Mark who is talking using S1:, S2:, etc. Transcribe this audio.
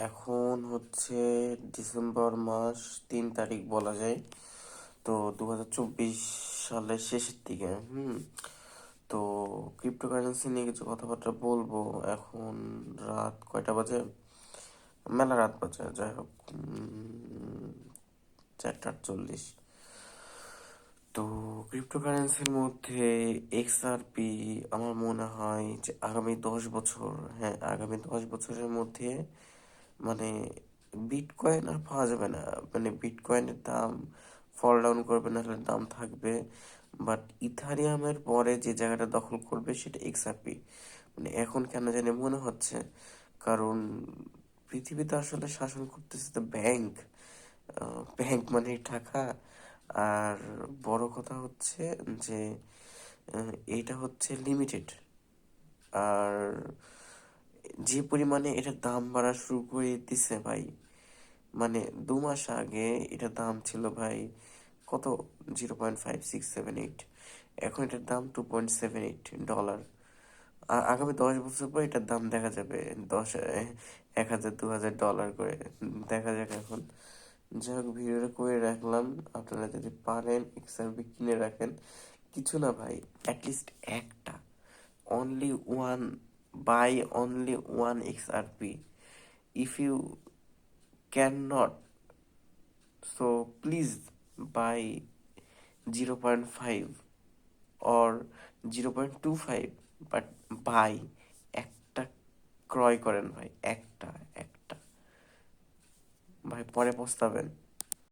S1: এখন হচ্ছে ডিসেম্বর মাস 3 তারিখ বলা যায়। তো 2024 সালের শেষের দিকে তো ক্রিপ্টোকারেন্সি নিয়ে কিছু কথাবার্তা বলবো। এখন রাত কয়টা বাজে? মেলা রাত বাজে, যাই হোক। 4:48। তো ক্রিপ্টোকারেন্সির মধ্যে এক্সআরপি আমার মনে হয় যে আগামী 10 বছরের মধ্যে মানে বিটকয়েন আর পাওয়া যাবে না। মানে বিটকয়েনের দাম ফল ডাউন করবে, না হলে দাম থাকবে। বাট ইথারিয়ামের পরে যে জায়গাটা দখল করবে সেটা এক্সআরপি। মানে এখন কেন জানি মনে হচ্ছে, কারণ পৃথিবীতে আসলে শাসন করতেছে তো ব্যাংক। ব্যাংক মানে টাকা। আর বড় কথা হচ্ছে যে এটা হচ্ছে লিমিটেড। আর যে পরিমাণে এটার দাম বাড়া শুরু করে দিছে ভাই, মানে 2 মাস আগে এটার দাম ছিল ভাই কত, 0.5678। এখন এটার দাম $2.78। আর আগামী 10 বছর পর এটার দাম দেখা যাবে 1,000 $2,000 করে। দেখা যাক এখন। যাই হোক, ভিডিওটা করে রাখলাম। আপনারা যদি পারেন এক্সআরপি কিনে রাখেন। কিছু না ভাই, অ্যাটলিস্ট একটা, only one, buy only one XRP if you can not, so please buy 0.5 or 0.25, but buy একটা ক্রয় করেন ভাই, একটা একটা। ভাই পরে পস্তাবেন।